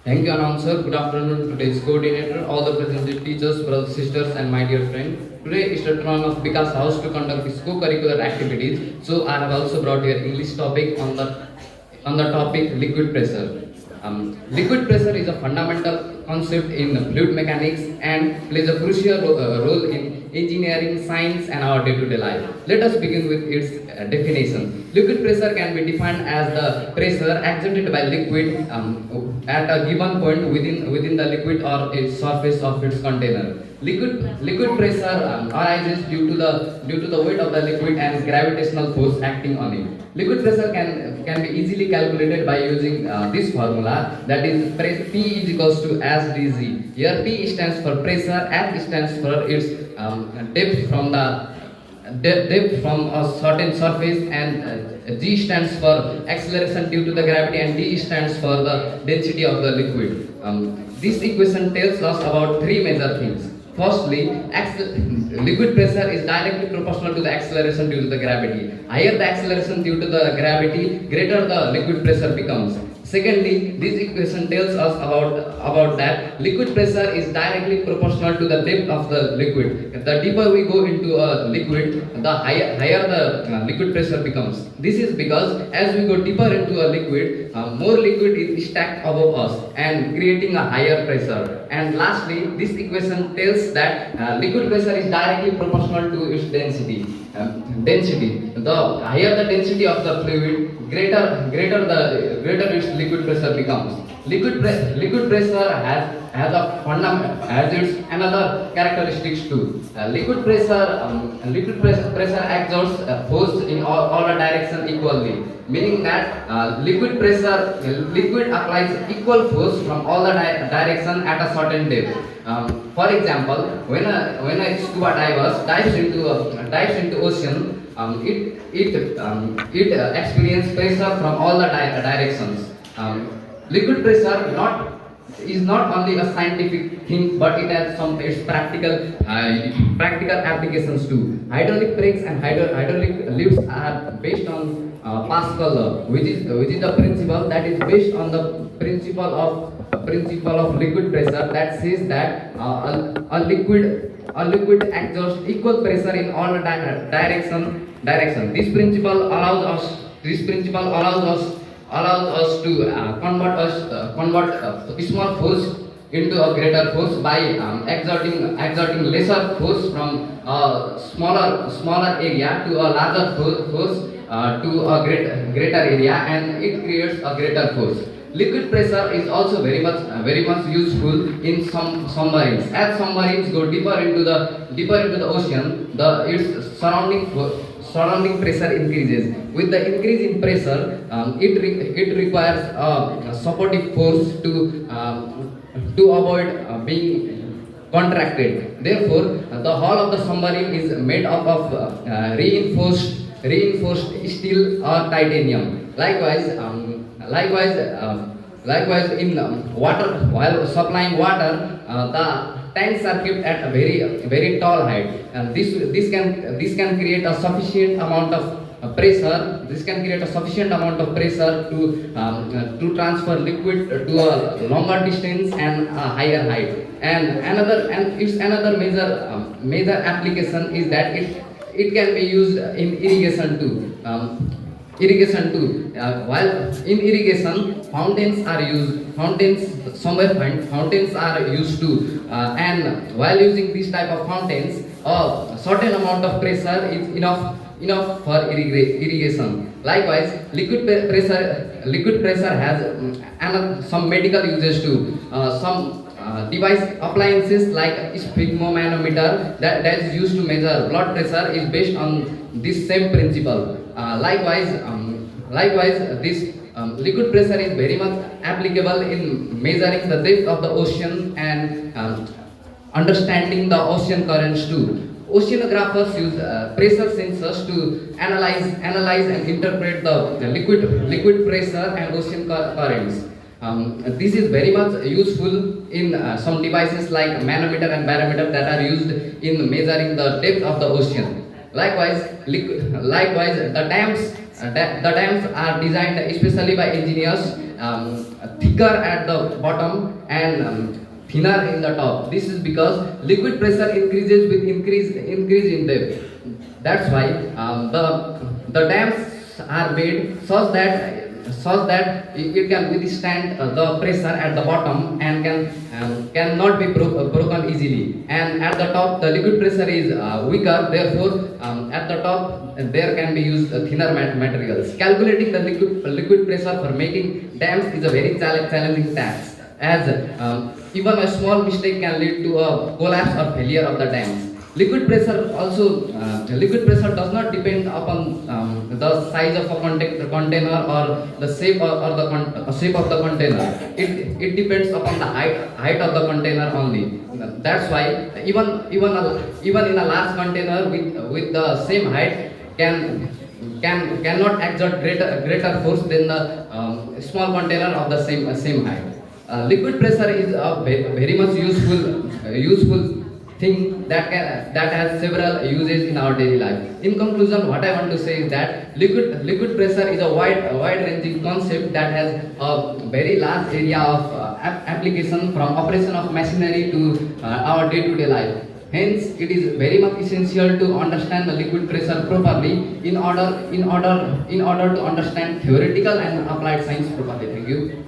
Thank you, announcer. Good afternoon to today's coordinator, all the present teachers, brothers, sisters, and my dear friend. Today is the turn of Vikas House to conduct his co-curricular activities. So I have also brought here English topic on the topic liquid pressure. Liquid pressure is a fundamental concept in fluid mechanics and plays a crucial role in engineering, science, and our day-to-day life. Let us begin with its definition. Liquid pressure can be defined as the pressure exerted by liquid at a given point within the liquid or its surface of its container. Liquid pressure arises due to the weight of the liquid and gravitational force acting on it. Liquid pressure can be easily calculated by using this formula, that is P is equals to SdG. Here P stands for pressure, F stands for its depth from the depth from a certain surface, and G stands for acceleration due to the gravity, and D stands for the density of the liquid. This equation tells us about three major things. Firstly, liquid pressure is directly proportional to the acceleration due to the gravity. Higher the acceleration due to the gravity, greater the liquid pressure becomes. Secondly, this equation tells us about that liquid pressure is directly proportional to the depth of the liquid. The deeper we go into a liquid, the higher the liquid pressure becomes. This is because as we go deeper into a liquid, more liquid is stacked above us and creating a higher pressure. And lastly, this equation tells that liquid pressure is directly proportional to its density. The higher the density of the fluid, greater its liquid pressure becomes. Liquid pressure has its another characteristics too. Liquid pressure exerts force in all the direction equally, meaning that liquid applies equal force from all the direction at a certain depth. For example, when a scuba diver dives into ocean, it experiences pressure from all the directions. Liquid pressure not is not only a scientific thing, but it has some its practical applications too. Hydraulic brakes and hydraulic lifts are based on Pascal law, which is the principle that is based on the principle of liquid pressure, that says that a liquid exerts equal pressure in all the direction. This principle allows us to convert a small force into a greater force by exerting lesser force from a smaller area to a larger force to a greater area, and it creates a greater force. Liquid pressure is also very much useful in some submarines. As submarines go deeper into the ocean, its surrounding pressure increases. With the increase in pressure, it requires a supportive force to avoid being contracted. Therefore, the hull of the submarine is made up of reinforced steel or titanium. Likewise, in water, while supplying water, the tanks are kept at a very tall height, and this can create a sufficient amount of pressure. This can create a sufficient amount of pressure to transfer liquid to a longer distance and a higher height. And its another major application is that it can be used in irrigation too. While in irrigation, fountains are used too, and while using this type of fountains, a certain amount of pressure is enough for irrigation. Likewise, liquid pressure has some medical uses too. Some device appliances like sphygmomanometer that is used to measure blood pressure is based on this same principle. Likewise, this liquid pressure is very much applicable in measuring the depth of the ocean and understanding the ocean currents too. Oceanographers use pressure sensors to analyze and interpret the liquid pressure and ocean currents. This is very much useful in some devices like manometer and barometer that are used in measuring the depth of the ocean. Likewise, the The dams are designed especially by engineers, thicker at the bottom and thinner in the top. This is because liquid pressure increases with increase in depth. That's why the dams are made such that it can withstand the pressure at the bottom and cannot be broken easily. And at the top, the liquid pressure is weaker. Therefore, at the top there can be used thinner materials. Calculating the liquid pressure for making dams is a very challenging task, as even a small mistake can lead to a collapse or failure of the dams. Liquid pressure does not depend upon the size of a container or the shape of the container. It depends upon the height of the container only. That's why even in a large container with the same height cannot exert greater force than the small container of the same height. Liquid pressure is a very much useful thing that has several uses in our daily life. In conclusion, what I want to say is that liquid pressure is a wide ranging concept that has a very large area of application, from operation of machinery to our day to day life. Hence, it is very much essential to understand the liquid pressure properly in order to understand theoretical and applied science properly. Thank you.